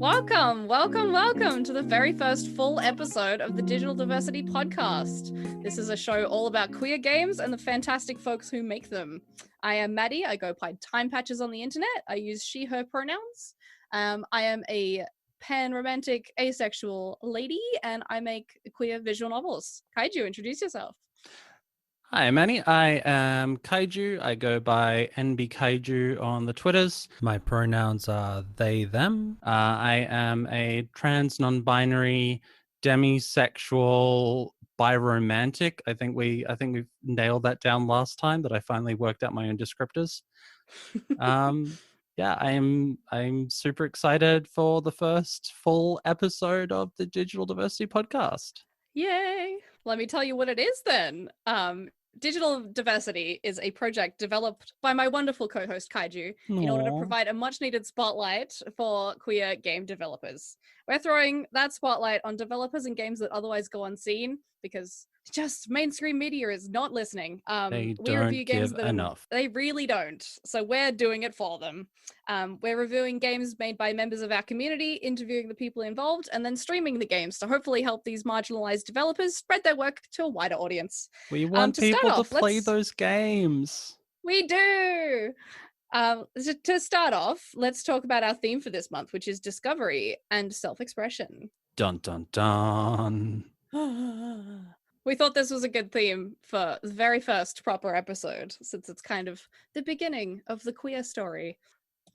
Welcome to the very first full episode of the Digital Diversity Podcast. This is a show all about queer games and the fantastic folks who make them. I am Maddie. I go by timepatches on the internet. I use she, her pronouns. I am a pan-romantic asexual lady and I make queer visual novels. Kaiju, introduce yourself. Hi, Manny. I am Kaiju. I go by NB Kaiju on the Twitters. My pronouns are they, them. I am a trans, non-binary, demisexual, biromantic. I think we've nailed that down last time, that I finally worked out my own descriptors. Yeah, I'm super excited for the first full episode of the Digital Diversity Podcast. Yay! Let me tell you what it is then. Digital Diversity is a project developed by my wonderful co-host Kaiju in order to provide a much-needed spotlight for queer game developers. We're throwing that spotlight on developers and games that otherwise go unseen because just mainstream media is not listening. They We don't review games give that enough. they really don't. So we're doing it for them. We're reviewing games made by members of our community, interviewing the people involved, and then streaming the games to hopefully help these marginalized developers spread their work to a wider audience. We want people to play those games. We do. To start off, let's talk about our theme for this month, which is discovery and self-expression. Dun, dun, dun. We thought this was a good theme for the very first proper episode, since it's kind of the beginning of the queer story.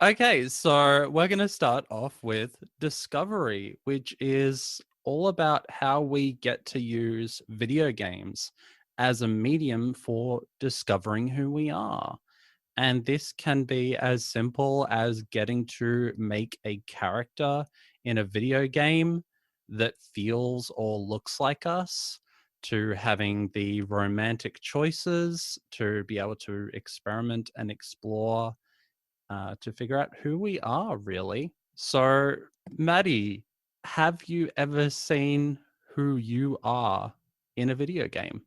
Okay, so we're going to start off with discovery, which is all about how we get to use video games as a medium for discovering who we are. And this can be as simple as getting to make a character in a video game that feels or looks like us, to having the romantic choices, to be able to experiment and explore, to figure out who we are, really. So, Maddie, have you ever seen who you are in a video game?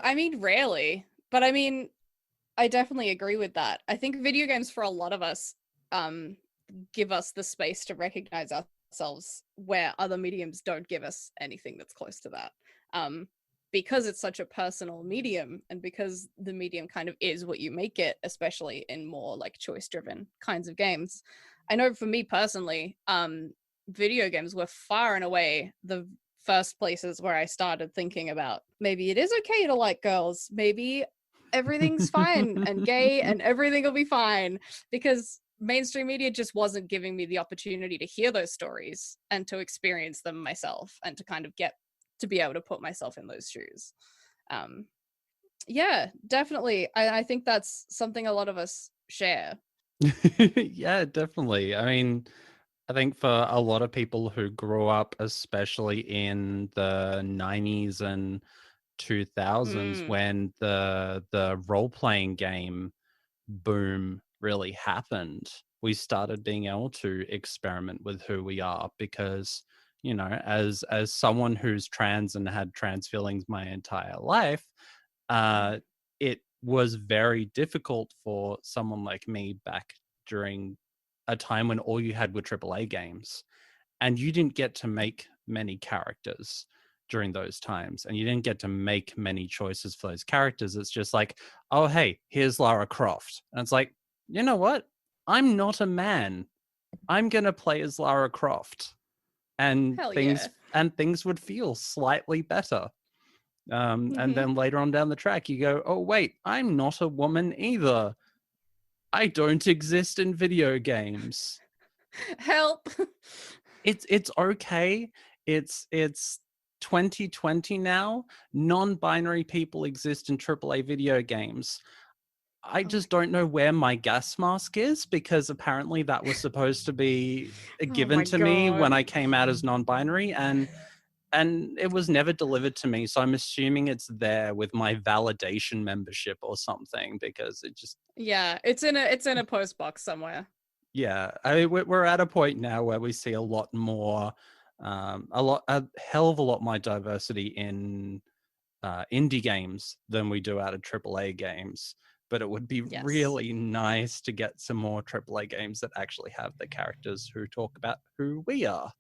I mean, rarely. But I mean, I definitely agree with that. I think video games for a lot of us give us the space to recognize ourselves where other mediums don't give us anything that's close to that. Because it's such a personal medium and because the medium kind of is what you make it, especially in more like choice-driven kinds of games. I know for me personally, video games were far and away the first places where I started thinking about maybe it is okay to like girls, maybe everything's fine and gay and everything will be fine, because mainstream media just wasn't giving me the opportunity to hear those stories and to experience them myself and to kind of get to be able to put myself in those shoes. Yeah, definitely. I think that's something a lot of us share. Yeah, definitely. I mean, I think for a lot of people who grew up, especially in the 90s and 2000s, when the role-playing game boom really happened, we started being able to experiment with who we are because, you know, as someone who's trans and had trans feelings my entire life, it was very difficult for someone like me back during a time when all you had were AAA games and you didn't get to make many characters during those times and you didn't get to make many choices for those characters. It's just like, oh, hey, here's Lara Croft. And it's like, you know what? I'm not a man. I'm going to play as Lara Croft. And things would feel slightly better. And then later on down the track, you go, oh, wait, I'm not a woman either. I don't exist in video games. Help. It's okay. It's 2020 now. Non-binary people exist in AAA video games. I just don't know where my gas mask is because apparently that was supposed to be given to me when I came out as non-binary and it was never delivered to me. So I'm assuming it's there with my validation membership or something because it just... Yeah, it's in a post box somewhere. Yeah, I mean, we're at a point now where we see a lot more, a hell of a lot more diversity in indie games than we do out of AAA games. but it would be Yes. really nice to get some more AAA games that actually have the characters who talk about who we are.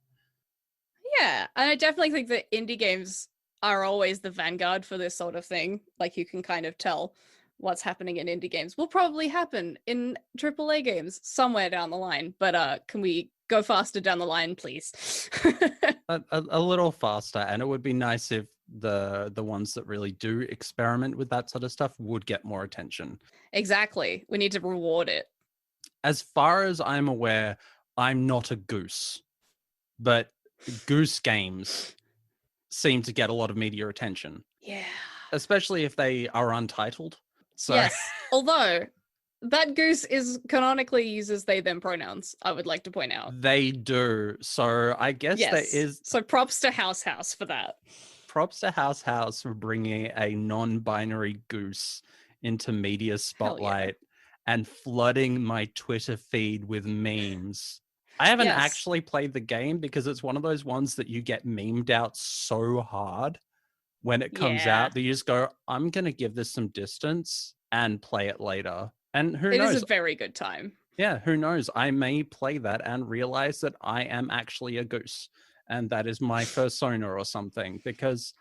Yeah, and I definitely think that indie games are always the vanguard for this sort of thing. Like you can kind of tell what's happening in indie games will probably happen in AAA games somewhere down the line. But can we go faster down the line, please? A little faster, and it would be nice if the ones that really do experiment with that sort of stuff would get more attention. Exactly. We need to reward it. As far as I'm aware, I'm not a goose, but goose games seem to get a lot of media attention, Yeah. especially if they are untitled. So Yes. Although that goose is canonically uses they them pronouns, I would like to point out. they do. So I guess there Yes. is So props to House for that. props to House for bringing a non-binary goose into media Hell yeah. spotlight and flooding my Twitter feed with memes. I haven't Yes. actually played the game because it's one of those ones that you get memed out so hard when it comes Yeah. out that you just go, I'm going to give this some distance and play it later. And who It is a knows? very good time. Yeah, who knows? I may play that and realize that I am actually a goose and that is my persona or something, because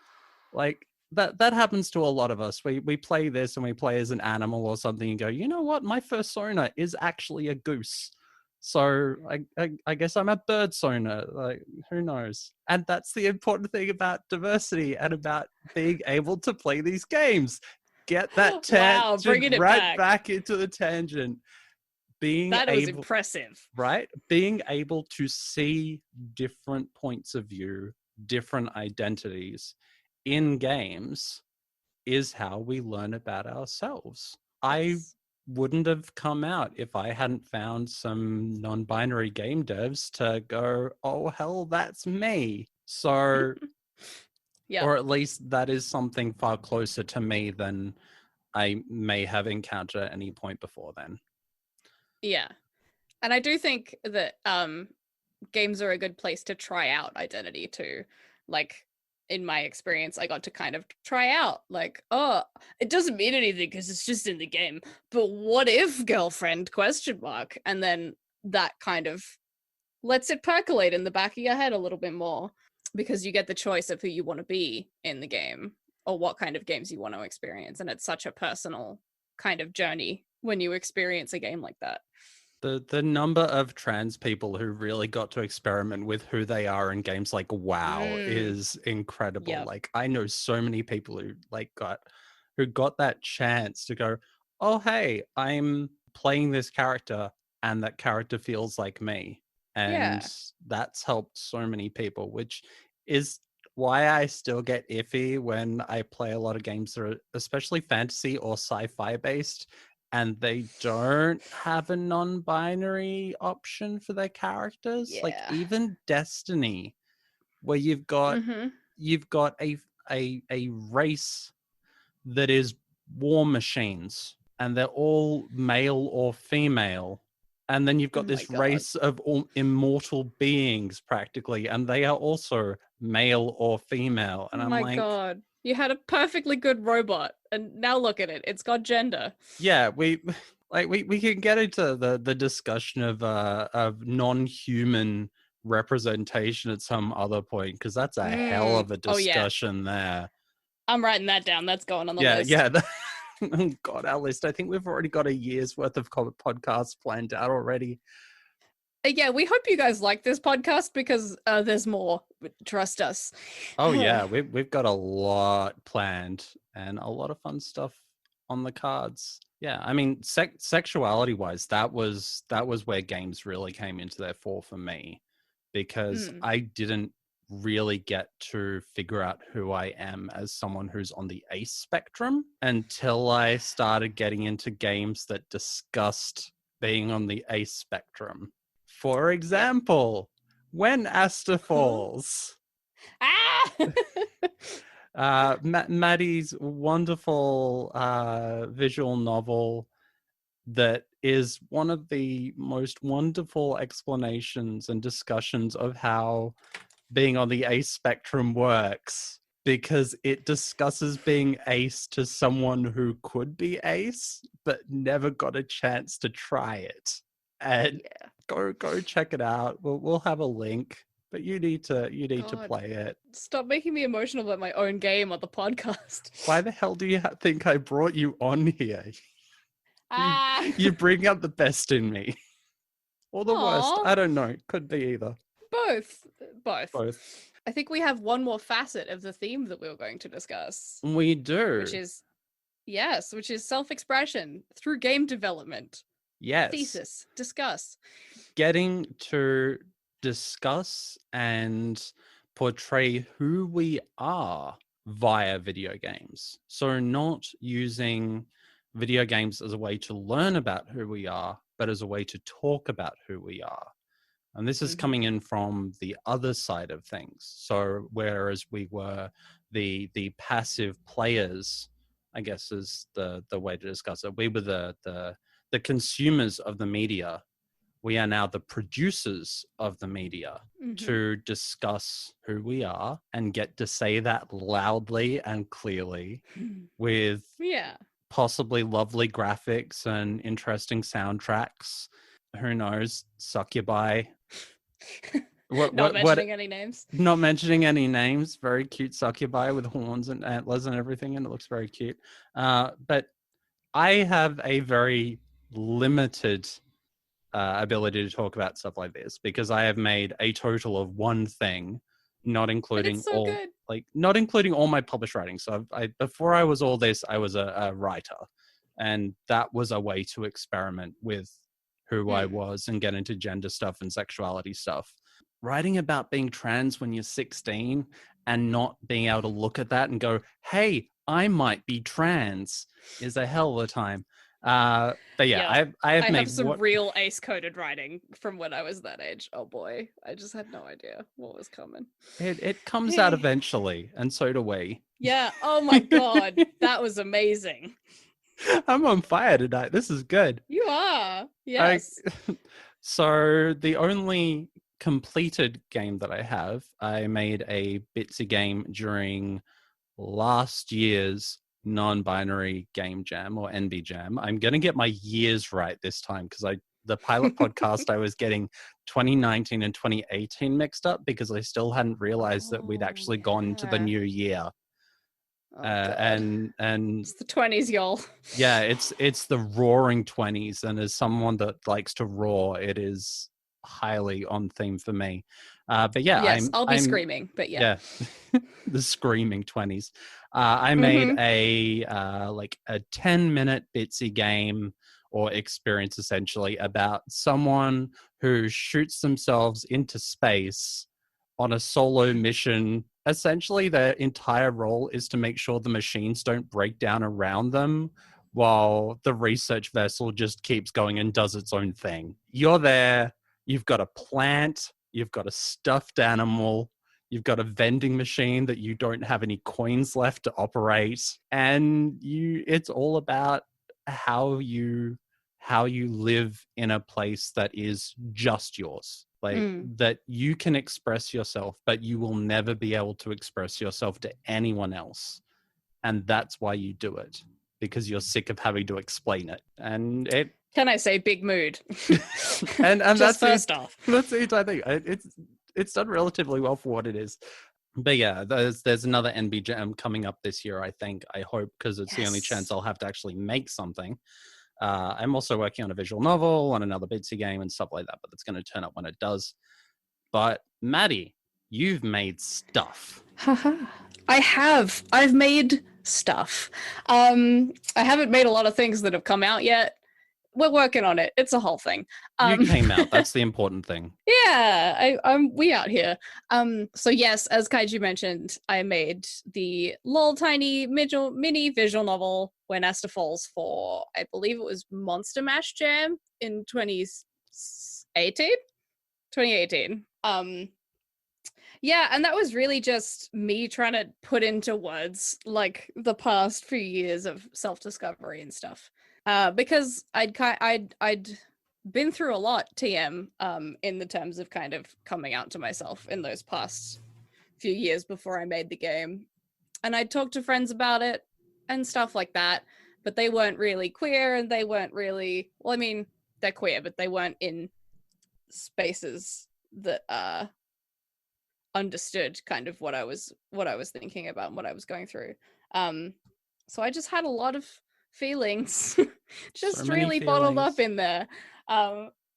like that happens to a lot of us. We play this and we play as an animal or something and go, you know what? My persona is actually a goose. So I guess I'm a bird sona. Like, who knows? And that's the important thing about diversity and about being able to play these games. Get that Wow, tangent bringing it right back. back into the tangent. Being That was able, impressive. right? Being able to see different points of view, different identities in games is how we learn about ourselves. I Yes. wouldn't have come out if I hadn't found some non-binary game devs to go, oh hell, that's me. So, Yep. or at least that is something far closer to me than I may have encountered at any point before then. Yeah. And I do think that games are a good place to try out identity too. Like in my experience, I got to kind of try out like, oh, it doesn't mean anything because it's just in the game. But what if girlfriend question mark? And then that kind of lets it percolate in the back of your head a little bit more because you get the choice of who you want to be in the game or what kind of games you want to experience. And it's such a personal kind of journey when you experience a game like that. The number of trans people who really got to experiment with who they are in games like WoW Mm, is incredible. yep. Like I know so many people who got that chance to go, "Oh hey, I'm playing this character and that character feels like me." And Yeah. that's helped so many people, which is why I still get iffy when I play a lot of games that are especially fantasy or sci-fi based and they don't have a non-binary option for their characters. Like Yeah. even Destiny, where Mm-hmm. you've got a race that is war machines and they're all male or female, and then you've Oh got my this god. race of all immortal beings practically, and they are also male or female, Oh and I'm my like, god. You had a perfectly good robot, and now look at it. It's got gender. yeah, we like we can get into the discussion of non-human representation at some other point, because that's a hell of a Oh yeah. discussion there. I'm writing that down. That's going on the Yeah, list. yeah. Oh God, our list. I think we've already got a year's worth of podcasts planned out already. Yeah, we hope you guys like this podcast because there's more. Trust us. Oh yeah, we've got a lot planned and a lot of fun stuff on the cards. Yeah, I mean, sexuality wise, that was where games really came into their fore for me, because Mm. I didn't really get to figure out who I am as someone who's on the ace spectrum until I started getting into games that discussed being on the ace spectrum. For Yep. example, When Asta Huh? Falls. Ah! Maddie's wonderful visual novel that is one of the most wonderful explanations and discussions of how being on the ace spectrum works. because it discusses being ace to someone who could be ace but never got a chance to try it. And Yeah. go check it out. We'll have a link, but you need to God, play it. stop making me emotional about my own game on the podcast. Why the hell do you think I brought you on here? You Ah. you bring out the best in me. Or the worst. Aw. I don't know. Could be either. Both. Both. Both. I think we have one more facet of the theme that we were going to discuss, We which do. is, yes, which is self-expression through game development. Yes. Thesis. Discuss. Getting to discuss and portray who we are via video games. So not using video games as a way to learn about who we are, but as a way to talk about who we are. And this is coming in from the other side of things. So whereas we were the passive players, I guess is the way to discuss it. We were the consumers of the media. We are now the producers of the media to discuss who we are and get to say that loudly and clearly with Yeah. possibly lovely graphics and interesting soundtracks. Who knows? Succubi. Not mentioning any names. Not mentioning any names. Very cute succubi with horns and antlers and everything, and it looks very cute. But I have a very limited ability to talk about stuff like this because I have made a total of one thing, not including so all good. not including all my published writing. So before I was all this, I was a writer, and that was a way to experiment with who I was and get into gender stuff and sexuality stuff. Writing about being trans when you're 16 and not being able to look at that and go, hey, I might be trans is a hell of a time. But yeah, I have some real ace-coded writing from when I was that age. Oh boy, I just had no idea what was coming. It comes out eventually, and so do we. Yeah. Oh my god, that was amazing. I'm on fire tonight. This is good. You are. Yes. So the only completed game that I have, I made a Bitsy game during last year's non-binary game jam or NB jam. I'm going to get my years right this time because the pilot podcast I was getting 2019 and 2018 mixed up because I still hadn't realized that we'd actually gone to the new year. And it's the 20s, y'all. Yeah, it's the roaring 20s, and as someone that likes to roar, it is highly on theme for me. But yeah, yes, I'll be I'm screaming, but yeah. The screaming 20s. I made a 10-minute Bitsy game or experience essentially about someone who shoots themselves into space on a solo mission. Essentially, their entire role is to make sure the machines don't break down around them while the research vessel just keeps going and does its own thing. You're there, you've got a plant, you've got a stuffed animal, you've got a vending machine that you don't have any coins left to operate, and it's all about how you live in a place that is just yours. That you can express yourself, but you will never be able to express yourself to anyone else. And that's why you do it, because you're sick of having to explain it. And it... Can I say big mood? and just that's first off. That's it, I think. It's done relatively well for what it is. But yeah, there's another NB Jam coming up this year, I think. I hope, because it's the only chance I'll have to actually make something. I'm also working on a visual novel, on another Bitsy game and stuff like that, but it's going to turn up when it does. But Maddie, you've made stuff. I have. I've made stuff. I haven't made a lot of things that have come out yet. We're working on it. It's a whole thing. You came out. That's the important thing. Yeah, we out here. So yes, as Kaiju mentioned, I made the little tiny mini visual novel When Asta Falls for, I believe it was Monster Mash Jam in 2018. 2018. Yeah, and that was really just me trying to put into words like the past few years of self-discovery and stuff. Because I'd been through a lot, TM, in the terms of kind of coming out to myself in those past few years before I made the game. And I'd talk to friends about it and stuff like that, but they weren't really queer, and they weren't really, well, I mean, they're queer, but they weren't in spaces that understood kind of what I was thinking about and what I was going through. Um, so I just had a lot of feelings So just many really bottled up feelings. in there.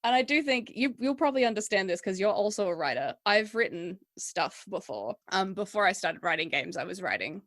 And I do think you'll probably understand this because you're also a writer. I've written stuff before. Before I started writing games, I was writing,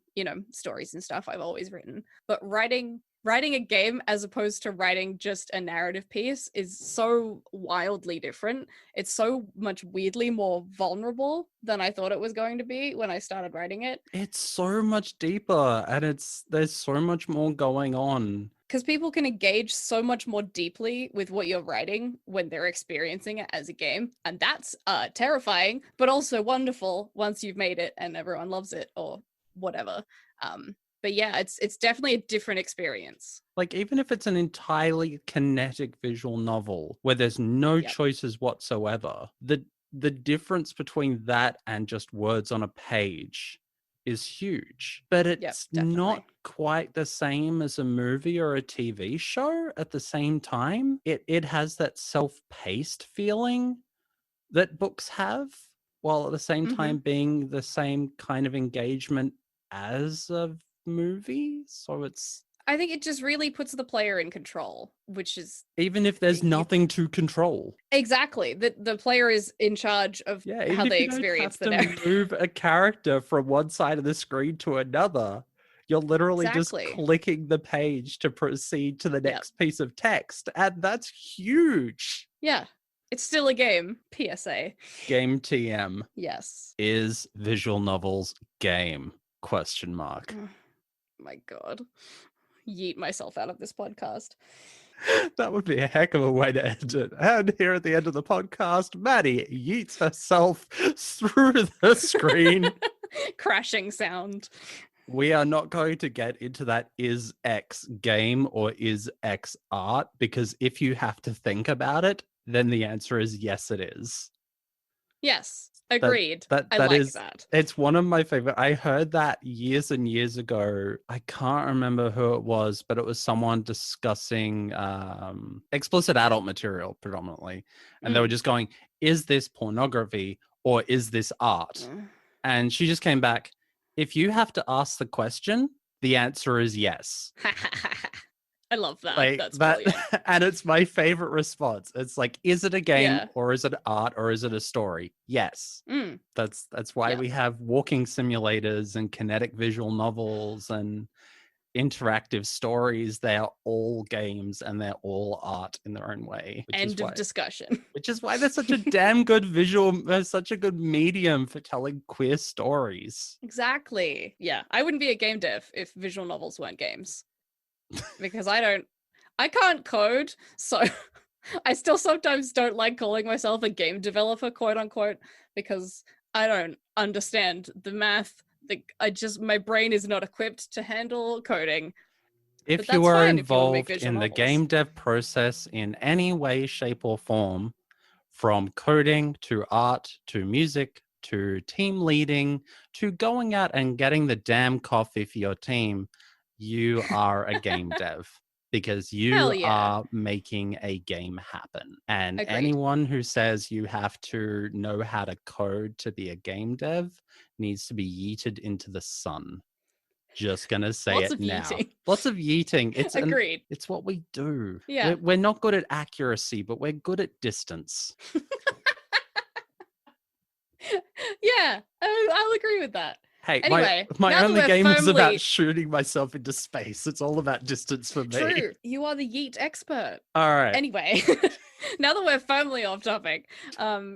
stories and stuff. I've always written. But writing a game as opposed to writing just a narrative piece is so wildly different. It's so much weirdly more vulnerable than I thought it was going to be when I started writing it. It's so much deeper, and there's so much more going on. Because people can engage so much more deeply with what you're writing when they're experiencing it as a game, and that's terrifying, but also wonderful once you've made it and everyone loves it or whatever. But yeah, it's definitely a different experience. Like, even if it's an entirely kinetic visual novel where there's no Yep. choices whatsoever, the difference between that and just words on a page is huge. But Yep, it's not definitely. quite the same as a movie or a TV show at the same time. It has that self-paced feeling that books have, while at the same Hmm. time being the same kind of engagement as a movie. So it's, I think it just really puts the player in control, which is even if there's you nothing to control. exactly the player is in charge of Yeah, even how if they you don't experience have the to narrative. move a character from one side of the screen to another, you're literally just Exactly. clicking the page to proceed to the Yep. next piece of text. And that's huge. Yeah. It's still a game. PSA. Game TM. Yes. Is visual novels game? Question mark. Oh, my God. Yeet myself out of this podcast. That would be a heck of a way to end it. And here at the end of the podcast, Maddie yeets herself through the screen. Crashing sound. We are not going to get into that is X game or is X art, because if you have to think about it, then the answer is yes, it is. Yes. That Agreed. I that like is, that. it's one of my favorite. I heard that years and years ago. I can't remember who it was, but it was someone discussing explicit adult material predominantly, and they were Mm. just going, is this pornography or is this art? Mm. And she just came back, if you have to ask the question, the answer is yes. I love that. Like That's that. brilliant. And it's my favorite response. It's like, is it a game Yeah. or is it art or is it a story? Yes. Mm. That's why Yep. we have walking simulators and kinetic visual novels and interactive stories. They are all games and they're all art in their own way, End of discussion. which is why they're such a damn good visual, such a good medium for telling queer stories. Exactly. Yeah. I wouldn't be a game dev if visual novels weren't games. Because I can't code, so I still sometimes don't like calling myself a game developer, quote unquote, because I don't understand the math. My brain is not equipped to handle coding. But If you that's are fine if you want to make involved visual in the novels. game dev process in any way, shape, or form, from coding to art to music to team leading to going out and getting the damn coffee for your team, you are a game dev, because Hell you yeah. are making a game happen. And Agreed. anyone who says you have to know how to code to be a game dev needs to be yeeted into the sun. Just gonna say Lots it of now. yeeting. Lots of yeeting. Agreed. It's what we do. Yeah. We're not good at accuracy, but we're good at distance. Yeah. I'll agree with that. Hey, Anyway, my now that only we're game is about firmly shooting myself into space. It's all about distance for me. true, you are the yeet expert. All right. Anyway, now that we're firmly off topic,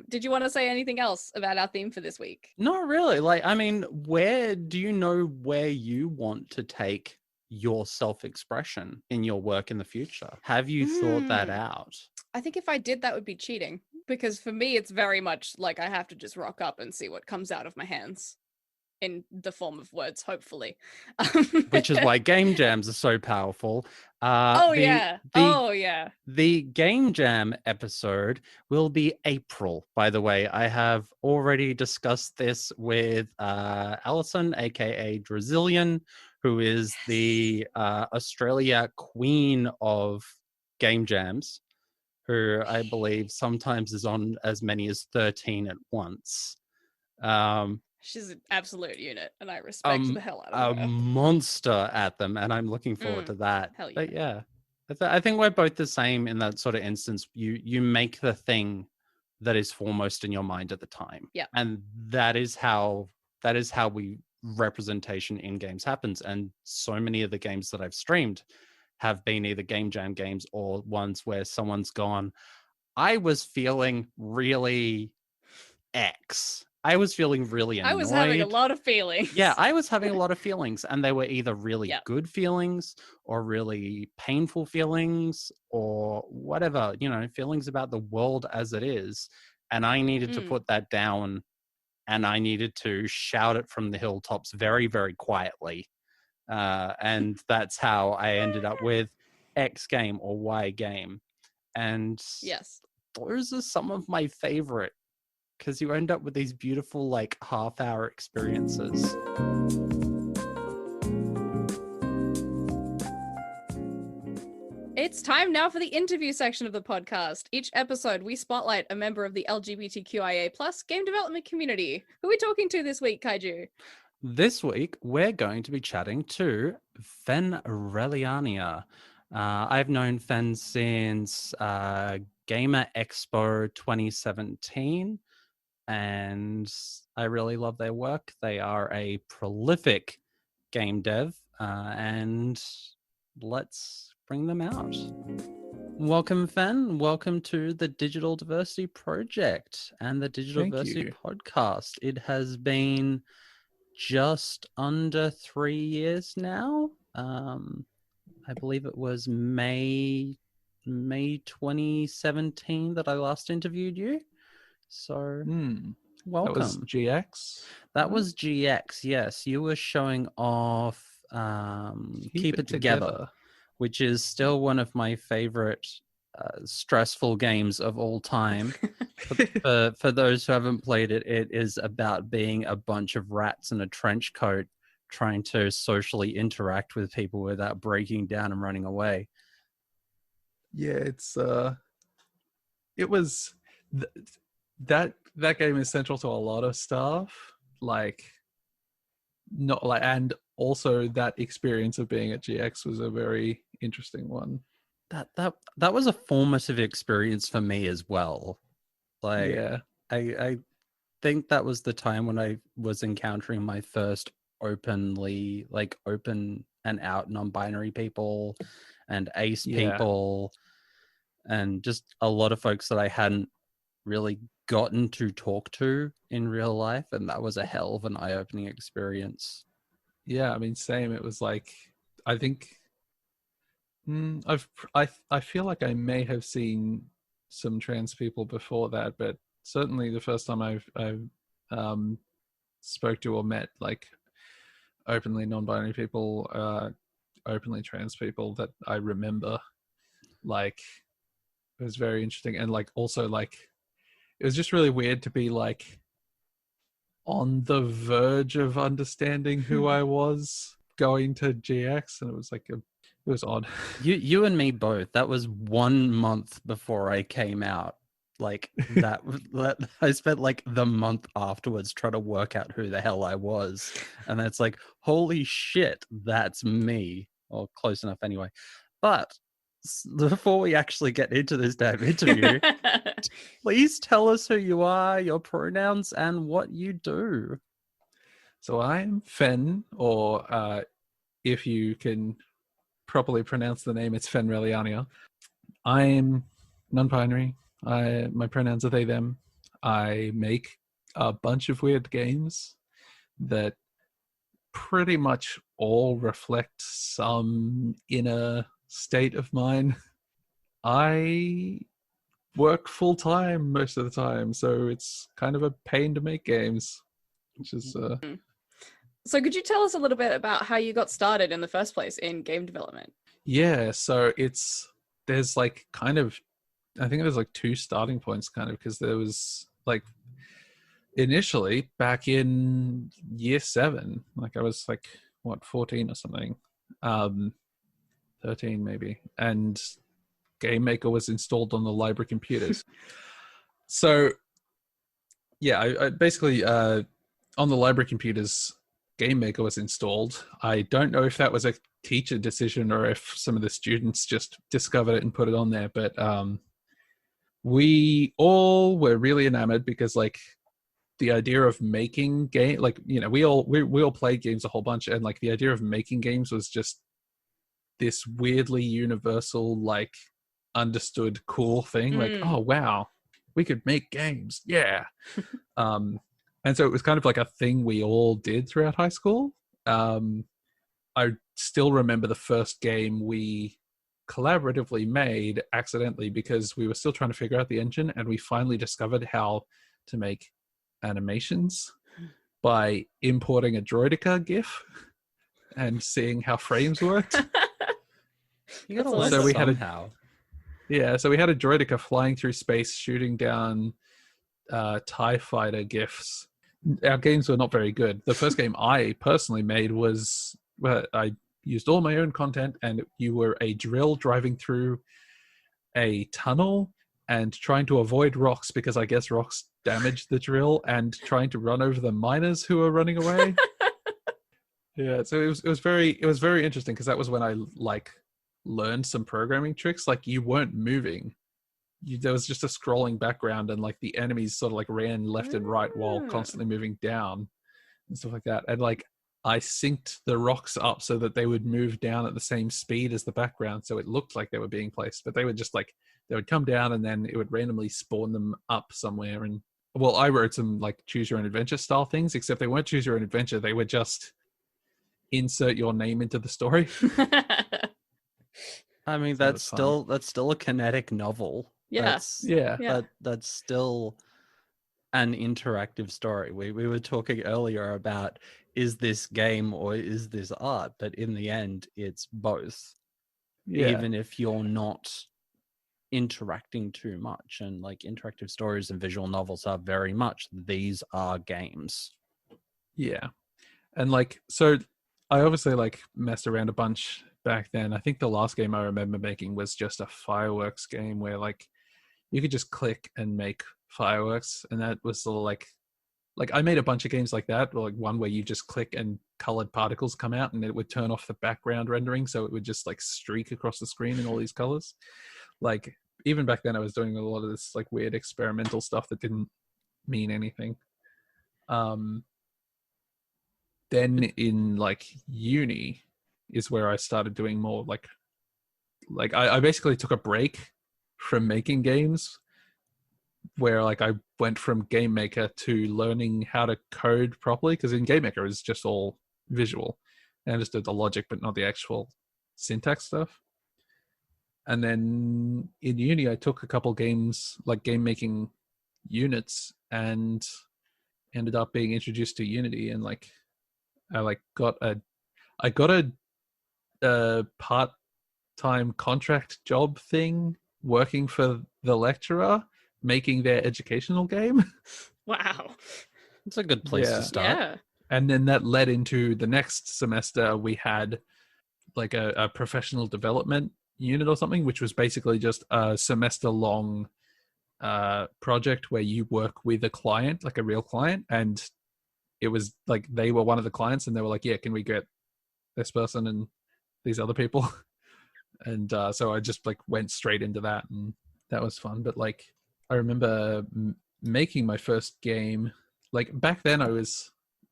did you want to say anything else about our theme for this week? Not really. Like, I mean, where do you know where you want to take your self-expression in your work in the future? Have you thought that Mm, out? I think if I did, that would be cheating. Because for me, it's very much like I have to just rock up and see what comes out of my hands. in the form of words, hopefully. Which is why game jams are so powerful. Oh yeah. The Oh yeah. The Game Jam episode will be April, by the way. I have already discussed this with Alison, aka Drazillion, who is the Australia queen of game jams, who I believe sometimes is on as many as 13 at once. She's an absolute unit, and I respect um the hell out of a her. monster at them, and I'm looking forward to that. Hell yeah. But yeah, I think we're both the same in that sort of instance. You make the thing that is foremost in your mind at the time. Yeah. And that is how we representation in games happens. And so many of the games that I've streamed have been either game jam games or ones where someone's gone, I was feeling really X. I was feeling really annoyed. I was having a lot of feelings. Yeah, I was having a lot of feelings, and they were either really Yep. good feelings or really painful feelings or whatever, feelings about the world as it is. And I needed to put that down, and I needed to shout it from the hilltops very, very quietly. And that's how I ended up with X game or Y game. And yes, those are some of my favorite, because you end up with these beautiful like half-hour experiences. It's time now for the interview section of the podcast. Each episode, we spotlight a member of the LGBTQIA plus game development community. Who are we talking to this week, Kaiju? This week, we're going to be chatting to Fen Reliania. I've known Fen since Gamer Expo 2017, and I really love their work. They are a prolific game dev, and let's bring them out. Welcome, Fen. Welcome to the Digital Diversity Project and the Digital Diversity Podcast. It has been just under 3 years now. I believe it was May 2017 that I last interviewed you. So welcome. That was GX? That was GX, yes. You were showing off Keep It Together, which is still one of my favorite stressful games of all time. For those who haven't played it, it is about being a bunch of rats in a trench coat trying to socially interact with people without breaking down and running away. Yeah, it was that game is central to a lot of stuff, and also that experience of being at GX was a very interesting one. That was a formative experience for me as well. I think that was the time when I was encountering my first open and out non-binary people and ace people, and just a lot of folks that I hadn't really gotten to talk to in real life, and that was a hell of an eye-opening experience. Yeah, I mean, same. It was like, I think I feel like I may have seen some trans people before that, but certainly the first time I've spoke to or met like openly non-binary people, openly trans people that I remember, like, it was very interesting. And like also like it was just really weird to be like on the verge of understanding who I was going to GX, and it was like it was odd. You and me both. That was 1 month before I came out. Like that I spent like the month afterwards trying to work out who the hell I was. And it's like, holy shit, that's me. Or close enough anyway. But before we actually get into this damn interview, please tell us who you are, your pronouns, and what you do. So I'm Fen, or if you can properly pronounce the name, it's Fen Reliania. I'm non-binary. My pronouns are they, them. I make a bunch of weird games that pretty much all reflect some inner state of mine. I work full-time most of the time, so it's kind of a pain to make games, which is So could you tell us a little bit about how you got started in the first place in game development? Yeah, so there's like kind of, I think there's like two starting points kind of, because there was like initially back in year 7, like I was like, what, 14 or something, 13 maybe, and Game Maker was installed on the library computers. So yeah, I basically on the library computers, Game Maker was installed. I don't know if that was a teacher decision or if some of the students just discovered it and put it on there, but we all were really enamored because like the idea of making game, like, you know, we all played games a whole bunch, and like the idea of making games was just this weirdly universal, like, understood cool thing. Like, oh wow, we could make games, yeah. And so it was kind of like a thing we all did throughout high school. I still remember the first game we collaboratively made accidentally because we were still trying to figure out the engine, and we finally discovered how to make animations by importing a Droideka GIF and seeing how frames worked. You gotta That's learn So we had somehow. so we had a Droideka flying through space, shooting down TIE fighter GIFs. Our games were not very good. The first game I personally made was, I used all my own content, and you were a drill driving through a tunnel and trying to avoid rocks because I guess rocks damaged the drill, and trying to run over the miners who were running away. Yeah, so it was very interesting because that was when I like learned some programming tricks. Like, you weren't moving. There was just a scrolling background, and like the enemies sort of like ran left and right while constantly moving down and stuff like that. And like I synced the rocks up so that they would move down at the same speed as the background, so it looked like they were being placed, but they would just like, they would come down and then it would randomly spawn them up somewhere. And well, I wrote some like choose your own adventure style things, except they weren't choose your own adventure. They were just insert your name into the story. I mean, So that's still a kinetic novel. Yeah. That's still an interactive story. We were talking earlier about, is this game or is this art? But in the end, it's both. Yeah. Even if you're not interacting too much. And like interactive stories and visual novels are very much, these are games. Yeah. And like, so I obviously like messed around a bunch back then. I think the last game I remember making was just a fireworks game where like you could just click and make fireworks, and that was sort of like I made a bunch of games like that, or like one where you just click and colored particles come out and it would turn off the background rendering, so it would just like streak across the screen in all these colors. Like even back then I was doing a lot of this like weird experimental stuff that didn't mean anything. Then in like uni is where I started doing more like I basically took a break from making games, where like I went from Game Maker to learning how to code properly, because in Game Maker it's just all visual. I understood the logic but not the actual syntax stuff. And then in uni I took a couple games, like game making units, and ended up being introduced to Unity, and like I got a part-time contract job thing working for the lecturer making their educational game. Wow. It's a good place to start. Yeah. And then that led into the next semester we had like a professional development unit or something, which was basically just a semester long project where you work with a client, like a real client. And it was like they were one of the clients, and they were like, yeah, can we get this person and these other people? And so I just like went straight into that, and that was fun. But like I remember making my first game, like back then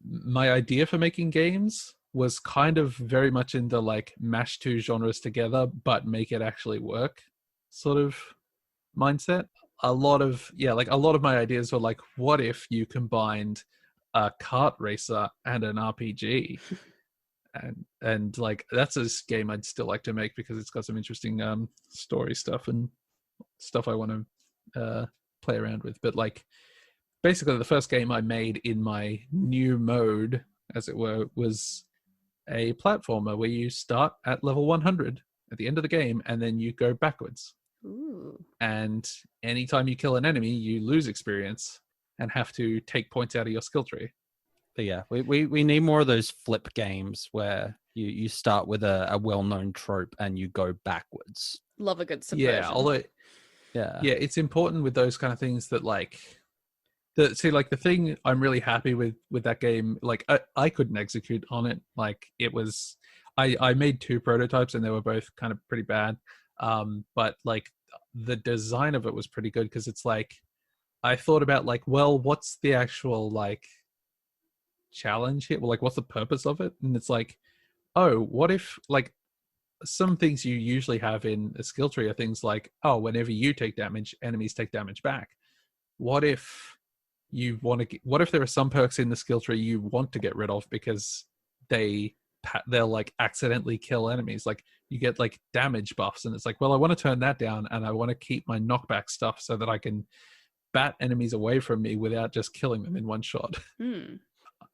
my idea for making games was kind of very much in the like mash two genres together but make it actually work sort of mindset. A lot of my ideas were like, what if you combined a kart racer and an RPG? and like that's a game I'd still like to make because it's got some interesting story stuff and stuff I want to play around with. But like basically the first game I made in my new mode as it were, was a platformer where you start at level 100 at the end of the game, and then you go backwards. Ooh. And anytime you kill an enemy, you lose experience and have to take points out of your skill tree. But yeah, we need more of those flip games where you start with a well-known trope and you go backwards. Love a good subversion. Yeah, although yeah, it's important with those kind of things that like the thing I'm really happy with that game, like I couldn't execute on it. Like it was I made 2 prototypes and they were both kind of pretty bad. But like the design of it was pretty good because it's like I thought about like, well, what's the actual like challenge here? Well, like what's the purpose of it? And it's like, oh, what if like some things you usually have in a skill tree are things like, oh, whenever you take damage, enemies take damage back. What if you want to what if there are some perks in the skill tree you want to get rid of because they'll like accidentally kill enemies? Like you get like damage buffs, and it's like, well, I want to turn that down and I want to keep my knockback stuff so that I can bat enemies away from me without just killing them in one shot.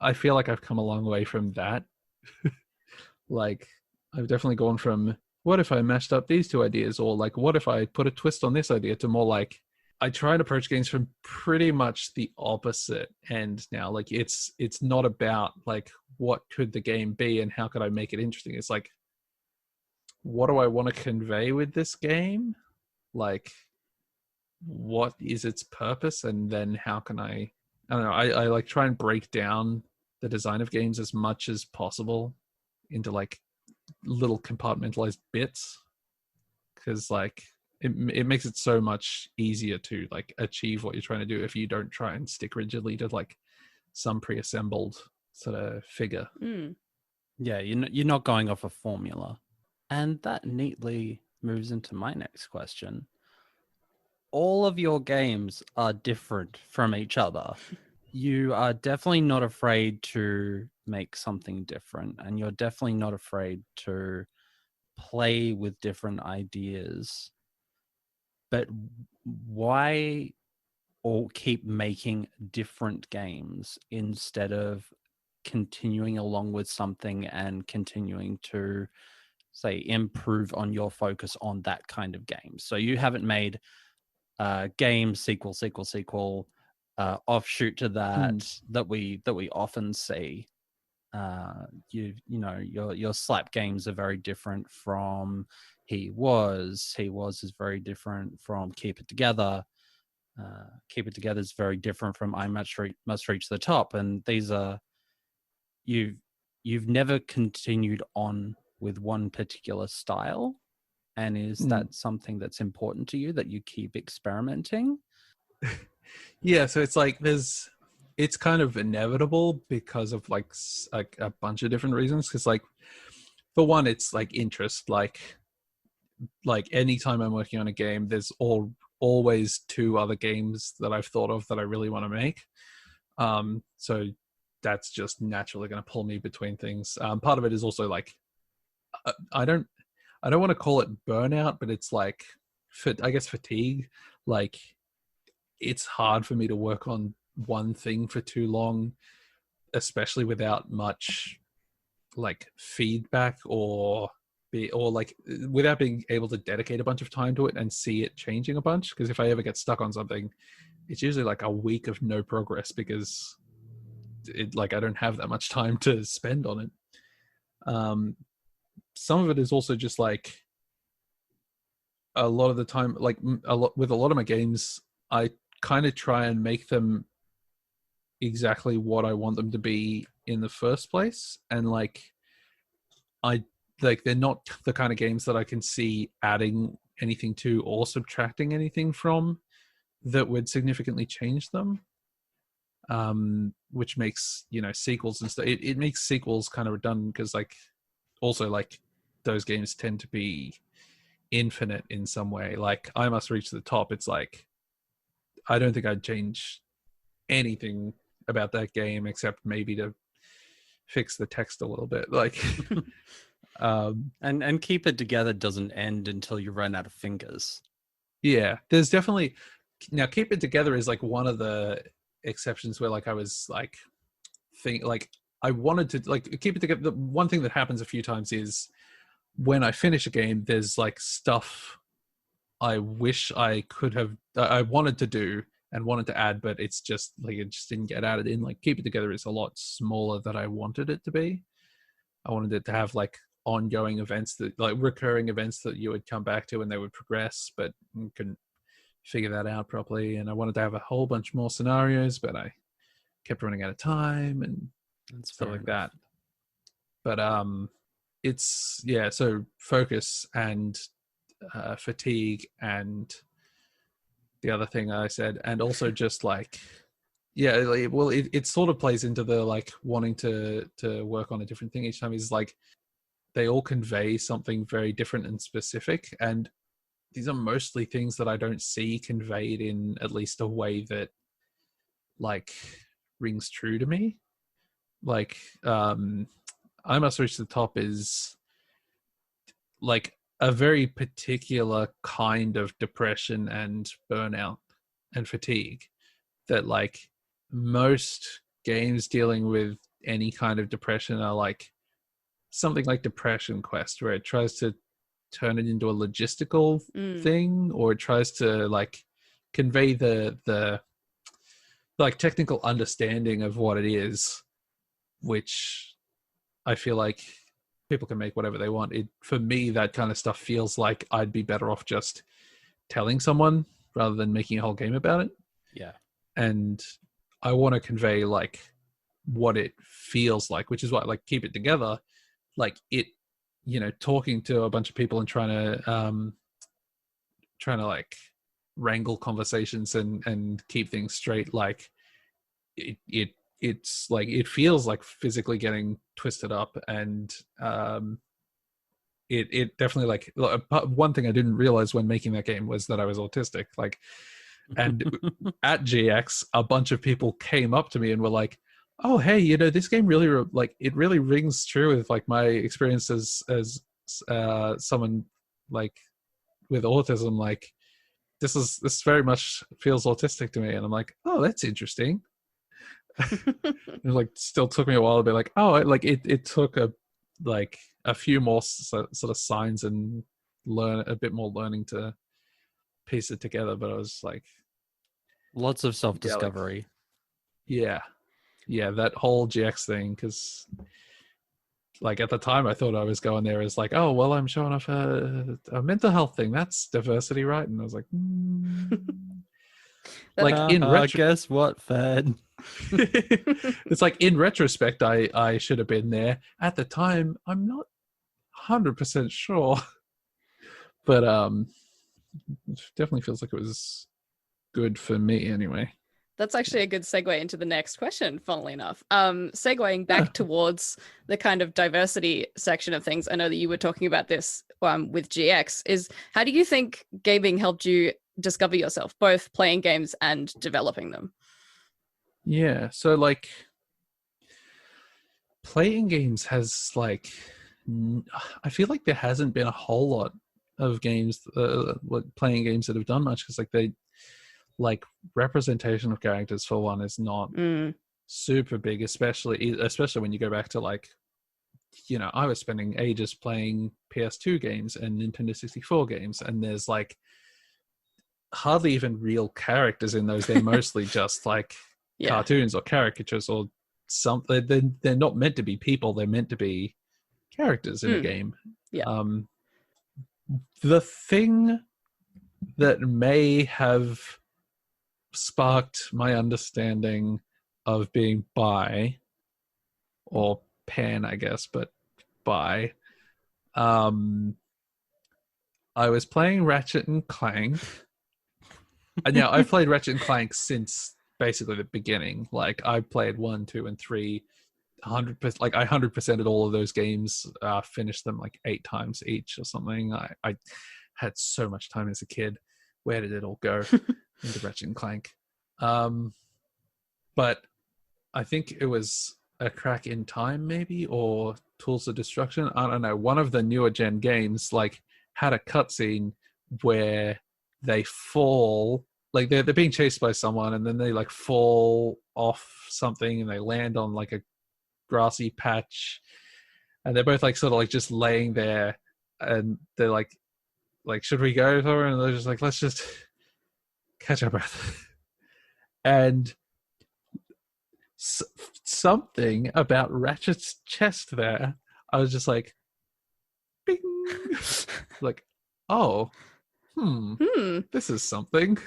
I feel like I've come a long way from that. Like I've definitely gone from what if I mashed up these 2 ideas, or like what if I put a twist on this idea, to more like I try and approach games from pretty much the opposite end now. Like it's not about like what could the game be and how could I make it interesting. It's like, what do I want to convey with this game? Like what is its purpose, and then how can I don't know, I like try and break down the design of games as much as possible into like little compartmentalized bits, because like it makes it so much easier to like achieve what you're trying to do if you don't try and stick rigidly to like some pre-assembled sort of figure. Yeah, you're not going off a formula. And that neatly moves into my next question. All of your games are different from each other. You are definitely not afraid to make something different, and you're definitely not afraid to play with different ideas. But why or keep making different games instead of continuing along with something and continuing to say improve on your focus on that kind of game? So you haven't made game sequel offshoot to that we often see. You know your slap games are very different from he was is very different from Keep It Together. Keep It Together is very different from I Must Reach the Top, and these are you've never continued on with one particular style. And is that something that's important to you, that you keep experimenting? Yeah, so it's like it's kind of inevitable because of like a bunch of different reasons. Because like for one, it's like interest. Like anytime I'm working on a game, there's always 2 other games that I've thought of that I really want to make. So that's just naturally going to pull me between things. Part of it is also like I don't want to call it burnout, but it's like I guess fatigue. Like it's hard for me to work on one thing for too long, especially without much like feedback or like without being able to dedicate a bunch of time to it and see it changing a bunch. Because if I ever get stuck on something, it's usually like a week of no progress because I don't have that much time to spend on it. Some of it is also just like a lot of the time, like with a lot of my games, I kind of try and make them exactly what I want them to be in the first place. And like they're not the kind of games that I can see adding anything to or subtracting anything from that would significantly change them. Which makes, sequels and stuff. It makes sequels kind of redundant because like also like those games tend to be infinite in some way. Like I Must Reach the Top, it's like I don't think I'd change anything about that game except maybe to fix the text a little bit. Like and Keep It Together doesn't end until you run out of fingers. Yeah, there's definitely now Keep It Together is like one of the exceptions where like I was like I wanted to like keep it together. The one thing that happens a few times is when I finish a game, there's like stuff I wish I could have, I wanted to do and wanted to add, but it's just like it just didn't get added in. Like Keep It Together is a lot smaller than I wanted it to be. I wanted it to have like ongoing events that like recurring events that you would come back to and they would progress, but you couldn't figure that out properly. And I wanted to have a whole bunch more scenarios, but I kept running out of time and stuff like that. But it's so focus and fatigue and the other thing I said, and also just like it sort of plays into the like wanting to work on a different thing each time. Is like they all convey something very different and specific, and these are mostly things that I don't see conveyed in at least a way that like rings true to me. Like I Must Reach the Top is like a very particular kind of depression and burnout and fatigue that like most games dealing with any kind of depression are like something like Depression Quest, where it tries to turn it into a logistical thing, or it tries to like convey the like technical understanding of what it is, which I feel like people can make whatever they want. For me, that kind of stuff feels like I'd be better off just telling someone rather than making a whole game about it. Yeah. And I want to convey like what it feels like, which is why like Keep It Together, like it, talking to a bunch of people and trying to like wrangle conversations and keep things straight. Like it's like it feels like physically getting twisted up, and it definitely like one thing I didn't realize when making that game was that I was autistic. Like, and at GX, a bunch of people came up to me and were like, "Oh, hey, this game really like it really rings true with like my experience as someone like with autism. Like, this very much feels autistic to me." And I'm like, "Oh, that's interesting." It like still took me a while to be like, oh, it took a few more sort of signs and learn a bit more learning to piece it together. But I was like, lots of self-discovery. Yeah, that whole GX thing, because like at the time I thought I was going there as like, oh well, I'm showing off a mental health thing. That's diversity, right? And I was like, like in guess what, Fed? It's like in retrospect, I should have been there. At the time, I'm not 100% sure, but it definitely feels like it was good for me anyway. That's actually a good segue into the next question, funnily enough. Segueing back towards the kind of diversity section of things, I know that you were talking about this with GX, is how do you think gaming helped you discover yourself, both playing games and developing them? Yeah, so like playing games has like, I feel like there hasn't been a whole lot of games, playing games that have done much, because like they like representation of characters for one is not super big, especially when you go back to like, I was spending ages playing PS2 games and Nintendo 64 games, and there's like hardly even real characters in those. They're mostly just like cartoons or caricatures or something. They're not meant to be people. They're meant to be characters in a game. Yeah. The thing that may have sparked my understanding of being bi, or pan, I guess, but bi. I was playing Ratchet and Clank. And yeah, I've played Ratchet and Clank since basically the beginning. Like I played 1, 2, and 3 100%. Like I 100%ed all of those games, finished them like 8 times each or something. I had so much time as a kid. Where did it all go? Into Ratchet and Clank. But I think it was A Crack in Time, maybe, or Tools of Destruction. I don't know. One of the newer gen games like had a cutscene where they fall, like they're being chased by someone, and then they like fall off something and they land on like a grassy patch, and they're both like sort of like just laying there, and they're like should we go for it? And they're just like, let's just catch our breath. And something about Ratchet's chest there, I was just like, bing, like, oh, this is something.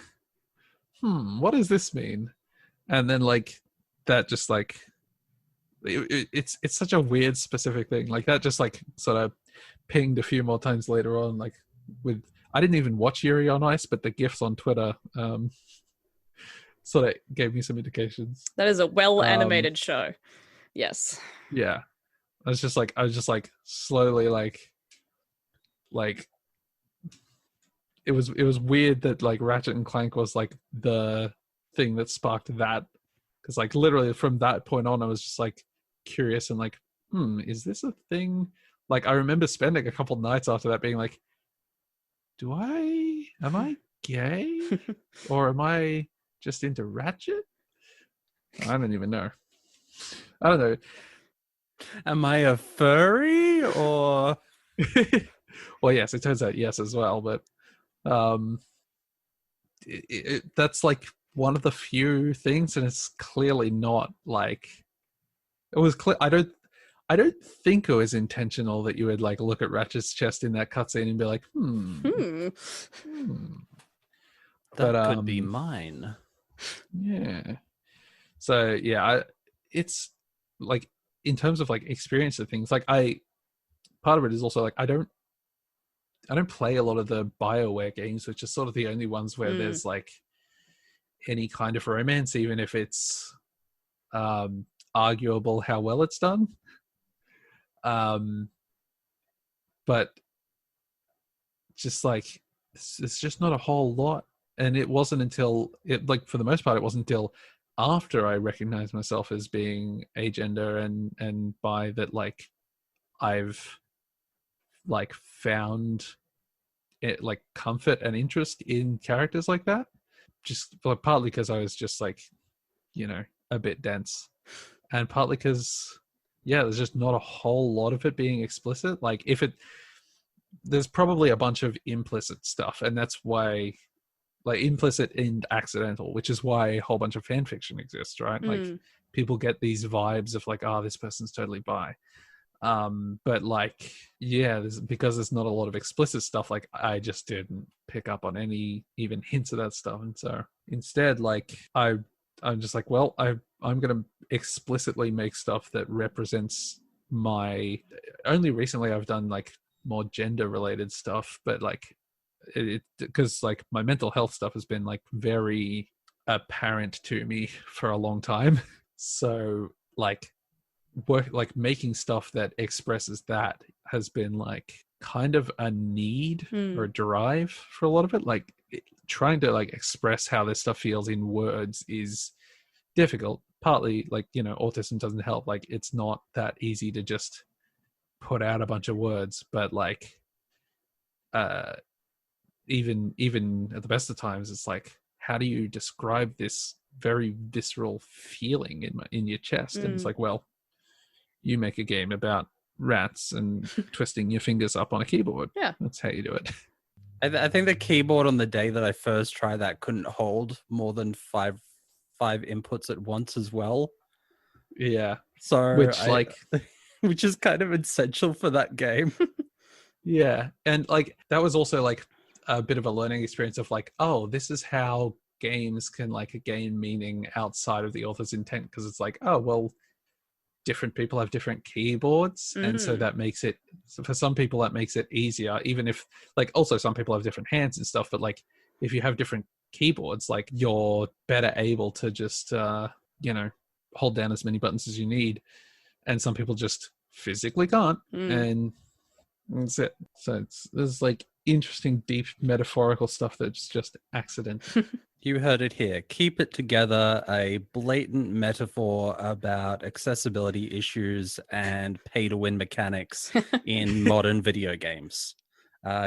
What does this mean? And then like that just like it's such a weird specific thing. Like that just like sort of pinged a few more times later on. Like with I didn't even watch Yuri on Ice, but the gifs on Twitter sort of gave me some indications. That is a well animated show. Yes. Yeah. I was just like slowly like it was weird that like Ratchet and Clank was like the thing that sparked that, because like literally from that point on I was just like curious and like, is this a thing? Like I remember spending a couple nights after that being like, am I gay or am I just into Ratchet? I don't even know. I don't know. Am I a furry or? Well, yes, it turns out yes as well, but that's like one of the few things, and it's clearly not like it was clear. I don't think it was intentional that you would like look at Ratchet's chest in that cutscene and be like, That could be mine. Yeah. So yeah, it's like in terms of like experience of things, like part of it is also like I don't play a lot of the BioWare games, which are sort of the only ones where there's like any kind of romance, even if it's arguable how well it's done. But just like it's just not a whole lot. And it wasn't until for the most part, it wasn't until after I recognized myself as being agender and bi that like I've like found it like comfort and interest in characters like that. Just partly because I was just like, a bit dense, and partly because there's just not a whole lot of it being explicit. Like there's probably a bunch of implicit stuff, and that's why like implicit and accidental, which is why a whole bunch of fan fiction exists, right? Like people get these vibes of like, oh, this person's totally bi. But like, because there's not a lot of explicit stuff, like I just didn't pick up on any even hints of that stuff. And so instead, like I'm just like, well, I'm going to explicitly make stuff that represents only recently I've done like more gender related stuff, but like because like my mental health stuff has been like very apparent to me for a long time. So like making stuff that expresses that has been like kind of a need or a drive for a lot of it. Like trying to like express how this stuff feels in words is difficult. Partly like, autism doesn't help. Like it's not that easy to just put out a bunch of words, but like even at the best of times, it's like, how do you describe this very visceral feeling in your chest? And it's like, well, you make a game about rats and twisting your fingers up on a keyboard. Yeah, that's how you do it. I think the keyboard on the day that I first tried that couldn't hold more than five inputs at once as well. Yeah, so which is kind of essential for that game. Yeah, and like that was also like a bit of a learning experience of like, oh, this is how games can like gain meaning outside of the author's intent, because it's like, oh well, different people have different keyboards, and so that makes it, for some people that makes it easier, even if like also some people have different hands and stuff, but like if you have different keyboards, like you're better able to just hold down as many buttons as you need, and some people just physically can't. And that's it. So there's like interesting, deep metaphorical stuff that's just accident. You heard it here. Keep It Together, a blatant metaphor about accessibility issues and pay-to-win mechanics in modern video games.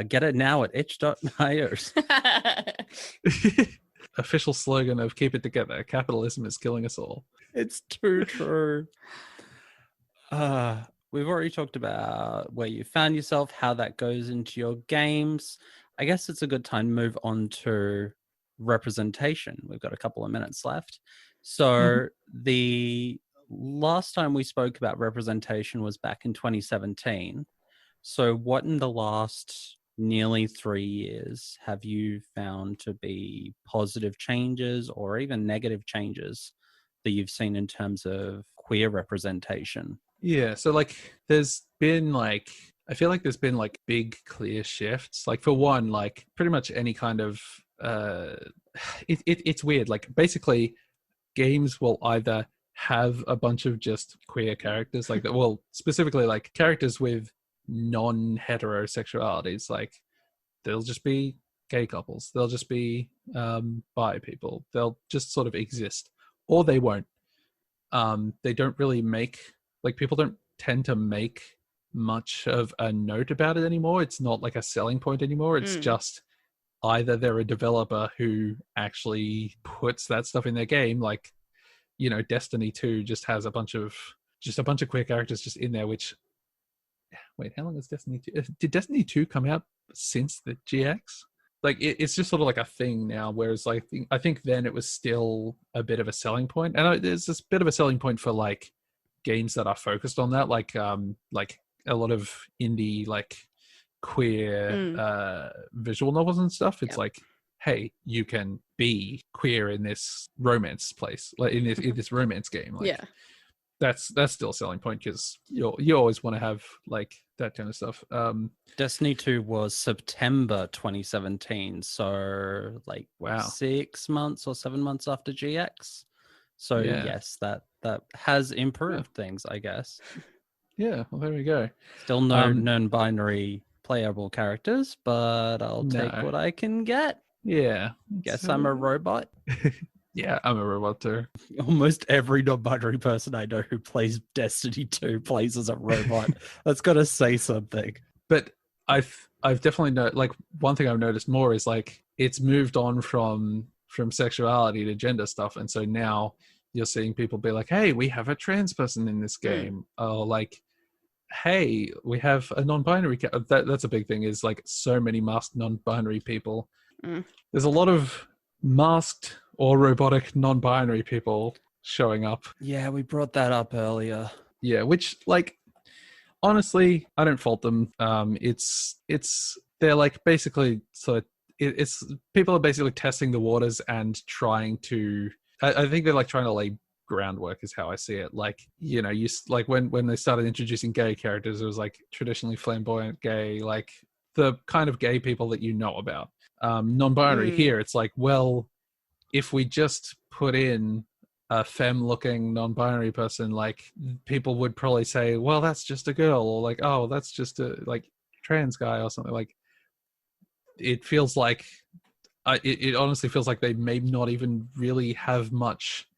Get it now at itch.io. Official slogan of Keep It Together. Capitalism is killing us all. It's too true. We've already talked about where you found yourself, how that goes into your games. I guess it's a good time to move on to representation. We've got a couple of minutes left. So the last time we spoke about representation was back in 2017. So what in the last nearly 3 years have you found to be positive changes or even negative changes that you've seen in terms of queer representation? Yeah, so like there's been like I feel like there's been like big clear shifts. Like for one, like pretty much any kind of uh it's weird. Like basically games will either have a bunch of just queer characters like that, well, specifically like characters with non-heterosexualities, like they'll just be gay couples, they'll just be bi people, they'll just sort of exist, or they won't. They don't really make, like, people don't tend to make much of a note about it anymore. It's not like a selling point anymore. It's just either they're a developer who actually puts that stuff in their game, like, you know, Destiny 2 just has a bunch of queer characters just in there, which, wait, how long has Destiny 2 did Destiny 2 come out since the GX? Like it's just sort of like a thing now, whereas like I think then it was still a bit of a selling point, and there's this bit of a selling point for like games that are focused on that, like a lot of indie like queer visual novels and stuff. It's like, hey, you can be queer in this romance place, like in this romance game. Like, that's still a selling point, because you always want to have like that kind of stuff. Destiny 2 was September 2017, so like Wow. 6 months or 7 months after GX. So yes, that has improved things, I guess. Yeah, well, there we go. Still no non-binary playable characters, but I'll take what I can get. Yeah. Guess I'm a robot. Yeah, I'm a robot too. Almost every non-binary person I know who plays Destiny 2 plays as a robot. That's got to say something. But I've definitely like one thing I've noticed more is like it's moved on from sexuality to gender stuff, and so now you're seeing people be like, hey, we have a trans person in this game, or like, hey, we have a non-binary that's a big thing, is like so many masked non-binary people. There's a lot of masked or robotic non-binary people showing up. Yeah, we brought that up earlier. Yeah, which, like, honestly, I don't fault them. It's they're like basically, so it's people are basically testing the waters and trying to, I think they're like trying to lay groundwork, is how I see it. Like, you know, you like when they started introducing gay characters, it was like traditionally flamboyant gay, like the kind of gay people that you know about. Non-binary here, it's like, well, if we just put in a femme-looking non-binary person, like people would probably say, well, that's just a girl, or like, oh, that's just a like trans guy or something. Like, it feels like it honestly feels like they may not even really have much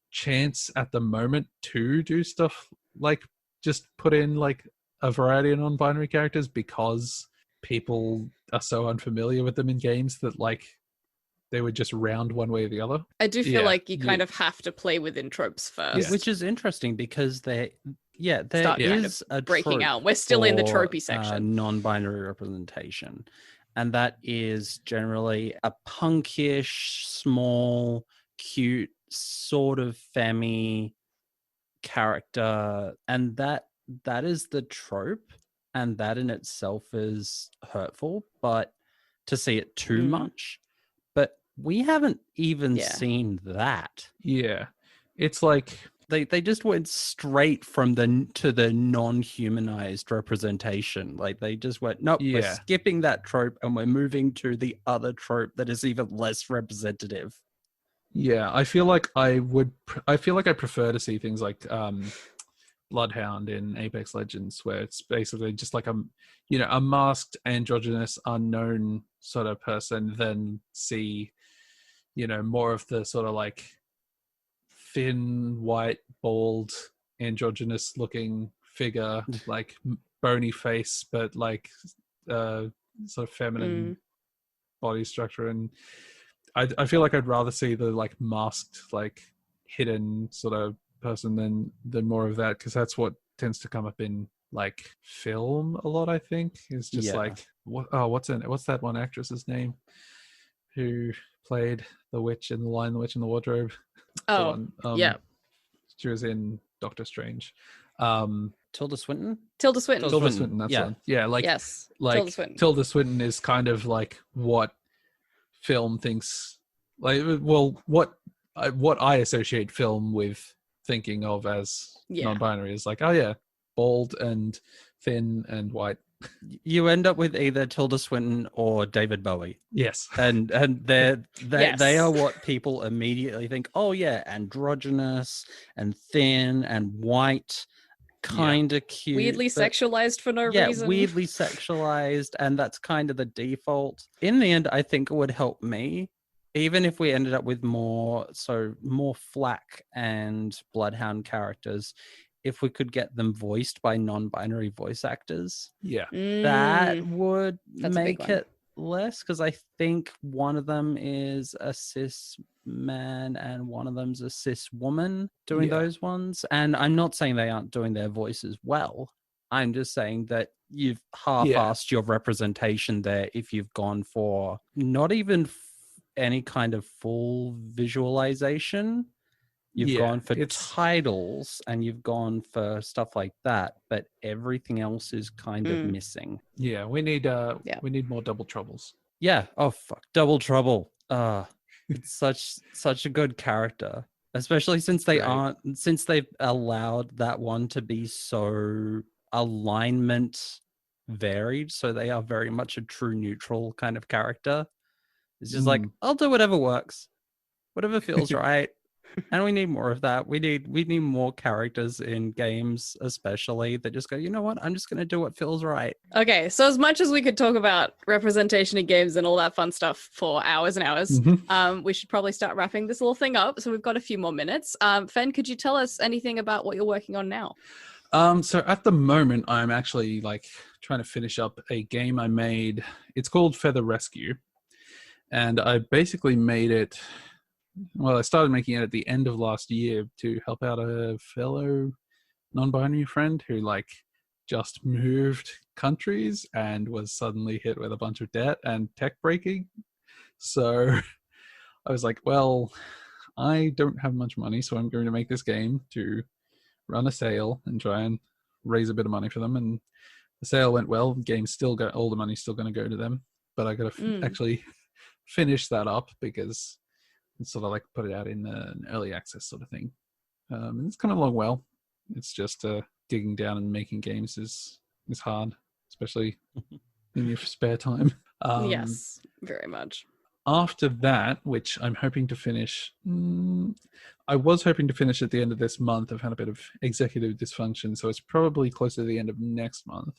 chance at the moment to do stuff like just put in like a variety of non-binary characters, because people are so unfamiliar with them in games that like they would just round one way or the other. I do feel like you kind of have to play within tropes first. Which is interesting, because there is a breaking out. We're still in the tropey section. Non-binary representation. And that is generally a punkish, small, cute, sort of femmy character. And that is the trope. And that in itself is hurtful, but to see it too much. But we haven't even seen that. Yeah. It's like they just went straight from to the non-humanized representation. Like they just went, nope, we're skipping that trope and we're moving to the other trope that is even less representative. Yeah, I feel like I prefer to see things like Bloodhound in Apex Legends, where it's basically just like a masked, androgynous, unknown sort of person, than see, you know, more of the sort of like thin, white, bald, androgynous looking figure, like bony face, but like sort of feminine body structure. And I feel like I'd rather see the like masked, like hidden sort of person than more of that, because that's what tends to come up in like film a lot. I think is just Yeah. like what's that one actress's name who played the witch in The Lion, the Witch, and the Wardrobe? The Oh, one, yeah. she was in Doctor Strange. Tilda Swinton. Tilda Swinton. Tilda Swinton, that's the one. Yeah, like Yes, like Tilda Swinton. Tilda Swinton is kind of like what film thinks, like, well, what I associate film with thinking of as Yeah. non-binary is like, oh yeah, bald and thin and white. You end up with either Tilda Swinton or David Bowie. Yes. And they Yes. are what people immediately think, oh yeah, androgynous and thin and white, kind of cute, Weirdly sexualized for no reason. Weirdly sexualized, and that's kind of the default. In the end, I think it would help me, even if we ended up with more Flack and Bloodhound characters, if we could get them voiced by non-binary voice actors. Yeah. That would That's make it less, because I think one of them is a cis man and one of them's a cis woman doing those ones. And I'm not saying they aren't doing their voices well. I'm just saying that you've half-assed your representation there if you've gone for not even any kind of full visualization. You've gone for titles and you've gone for stuff like that, but everything else is kind of missing. Yeah, we need more Double Troubles. Yeah. Oh fuck, Double Trouble. It's such a good character, especially since they've allowed that one to be so alignment varied, so they are very much a true neutral kind of character. It's just like, I'll do whatever works, whatever feels right. And we need more of that. We need more characters in games, especially, that just go, you know what? I'm just going to do what feels right. Okay, so as much as we could talk about representation in games and all that fun stuff for hours and hours, we should probably start wrapping this little thing up. So we've got a few more minutes. Fen, could you tell us anything about what you're working on now? So at the moment, I'm actually like trying to finish up a game I made. It's called Feather Rescue, and I basically made it. Well, I started making it at the end of last year to help out a fellow non-binary friend who like just moved countries and was suddenly hit with a bunch of debt and tech breaking. So I was like, well, I don't have much money, so I'm going to make this game to run a sale and try and raise a bit of money for them. And the sale went well. The game's still got all the money's still going to go to them, but I got to actually finish that up because it's sort of like put it out in an early access sort of thing. And it's coming along well. It's just digging down and making games is hard, especially in your spare time. Yes, very much. After that, which I'm hoping to finish, I was hoping to finish at the end of this month. I've had a bit of executive dysfunction, so it's probably closer to the end of next month.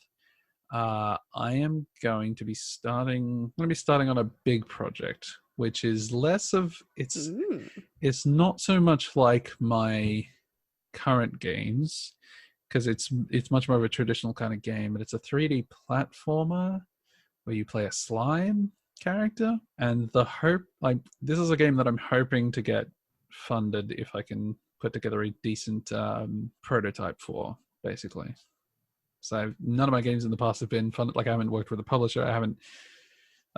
I am going to be starting on a big project, which is less of it's not so much like my current games, because it's much more of a traditional kind of game, but it's a 3D platformer where you play a slime character. And the hope, like, this is a game that I'm hoping to get funded if I can put together a decent prototype for, basically. So none of my games in the past have been funded. Like, I haven't worked with a publisher.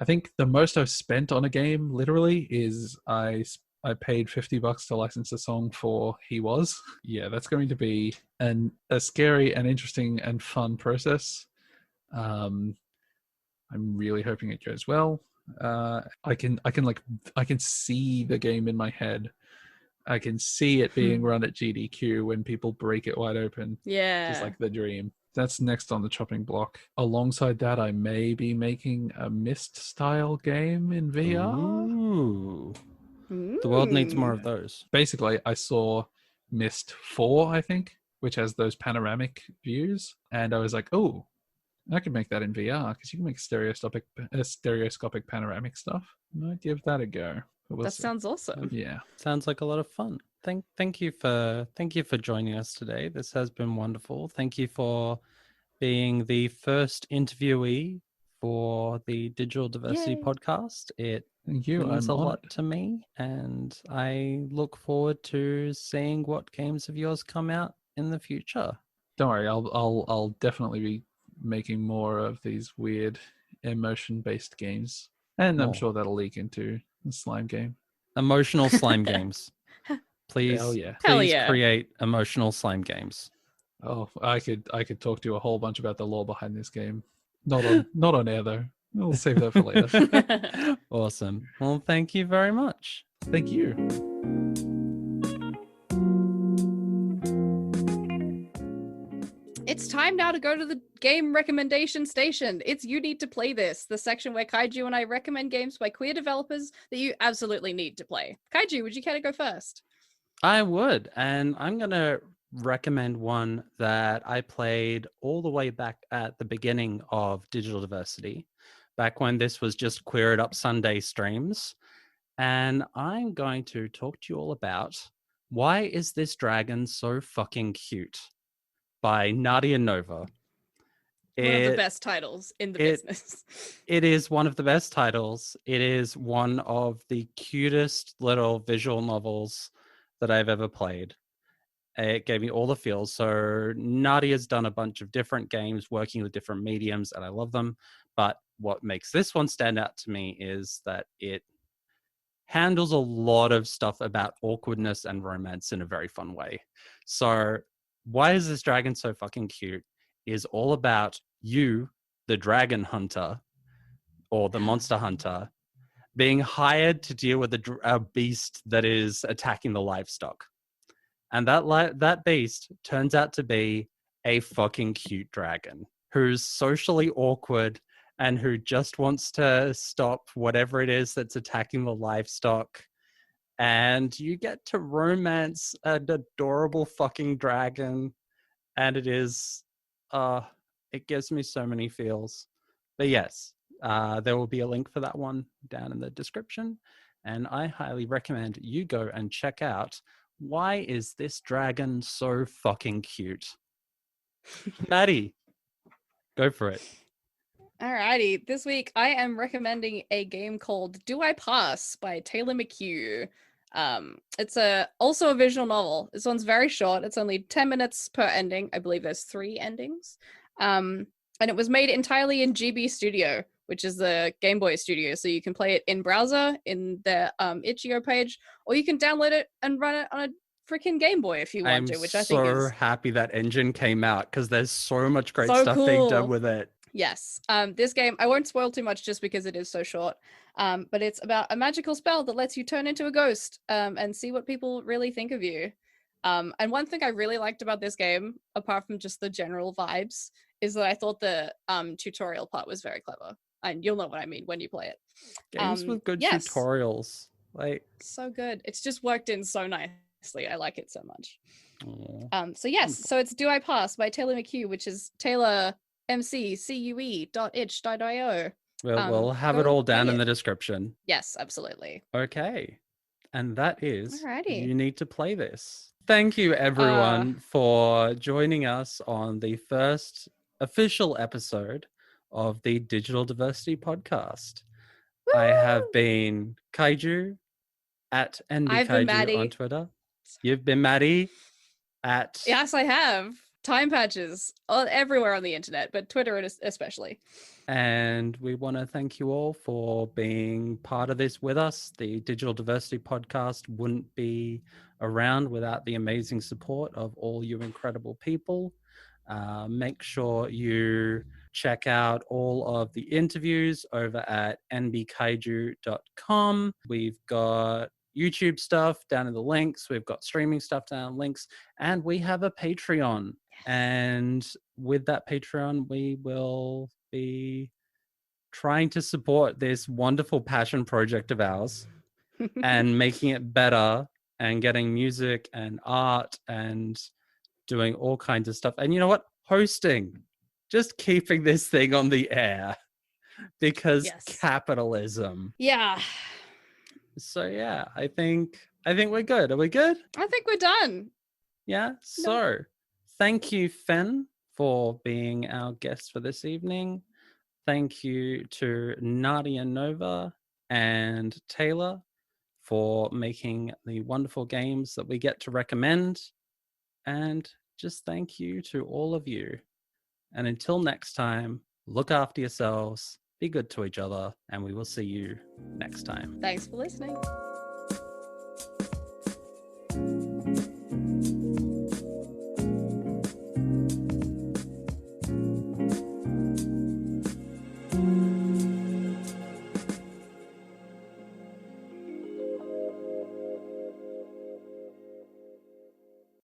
I think the most I've spent on a game literally is I paid $50 to license a song for He Was. Yeah, that's going to be a scary and interesting and fun process. I'm really hoping it goes well. I can see the game in my head. I can see it being run at GDQ when people break it wide open. Yeah. Just like the dream. That's next on the chopping block. Alongside that, I may be making a Myst-style game in VR. Ooh. The world needs more of those. Basically, I saw Myst 4, I think, which has those panoramic views. And I was like, oh, I could make that in VR because you can make stereoscopic panoramic stuff. I might give that a go. That sounds awesome. Yeah. Sounds like a lot of fun. Thank you for joining us today. This has been wonderful. Thank you for being the first interviewee for the Digital Diversity Podcast. It Thank you. means I'm a lot honored to me, and I look forward to seeing what games of yours come out in the future. Don't worry, I'll definitely be making more of these weird emotion-based games, and I'm More sure that'll leak into the slime game. emotional slime games. Hell Please, yeah! Hell please yeah. create emotional slime games. Oh, I could talk to you a whole bunch about the lore behind this game. Not on air though. We'll save that for later. Awesome. Well, thank you very much. Thank you. It's time now to go to the game recommendation station. It's You Need to Play This, the section where Kaiju and I recommend games by queer developers that you absolutely need to play. Kaiju, would you care to go first? I would, and I'm going to recommend one that I played all the way back at the beginning of Digital Diversity, back when this was just Queer It Up Sunday streams. And I'm going to talk to you all about Why Is This Dragon So Fucking Cute by Nadia Nova. One of the best titles in the business. It is one of the best titles. It is one of the cutest little visual novels that I've ever played. It gave me all the feels. So Nadia's done a bunch of different games working with different mediums, and I love them. But what makes this one stand out to me is that it handles a lot of stuff about awkwardness and romance in a very fun way. So Why Is This Dragon So Fucking Cute is all about you, the dragon hunter or the monster hunter, being hired to deal with a beast that is attacking the livestock. And that beast turns out to be a fucking cute dragon who's socially awkward and who just wants to stop whatever it is that's attacking the livestock. And you get to romance an adorable fucking dragon. And it gives me so many feels. But yes, there will be a link for that one down in the description. And I highly recommend you go and check out Why Is This Dragon So Fucking Cute? Maddie, go for it. Alrighty, this week I am recommending a game called Do I Pass by Taylor McHugh. It's also a visual novel. This one's very short. It's only 10 minutes per ending. I believe there's 3 endings. And it was made entirely in GB Studio, which is the Game Boy studio. So you can play it in browser in their itch.io page, or you can download it and run it on a freaking Game Boy if you want to, which I think is so happy that engine came out because there's so much great so stuff cool. being done with it. Yes. This game, I won't spoil too much just because it is so short. But it's about a magical spell that lets you turn into a ghost and see what people really think of you. And one thing I really liked about this game, apart from just the general vibes, is that I thought the tutorial part was very clever. And you'll know what I mean when you play it. Games with good tutorials. Like, so good. It's just worked in so nicely. I like it so much. Aww. So yes, so it's Do I Pass by Taylor McHugh, which is Taylor mccue.itch.io. We'll have it all down in the description. Yes, absolutely. Okay. And that is Alrighty. You Need to Play This. Thank you, everyone, for joining us on the first official episode of the Digital Diversity Podcast. Woo! I have been Kaiju at NBKaiju on Twitter. You've been Maddie at... Yes, I have. Timepatches everywhere on the internet, but Twitter especially. And we want to thank you all for being part of this with us. The Digital Diversity Podcast wouldn't be around without the amazing support of all you incredible people. Make sure you check out all of the interviews over at nbkaiju.com. We've got YouTube stuff down in the links. We've got streaming stuff down in the links. And we have a Patreon. Yes. And with that Patreon, we will be trying to support this wonderful passion project of ours and making it better and getting music and art and doing all kinds of stuff. And you know what? Hosting. Just keeping this thing on the air because capitalism. Yeah. So yeah, I think we're good. Are we good? I think we're done. Yeah. So thank you, Fen, for being our guest for this evening. Thank you to Nadia Nova and Taylor for making the wonderful games that we get to recommend. And just thank you to all of you. And until next time, look after yourselves, be good to each other, and we will see you next time. Thanks for listening.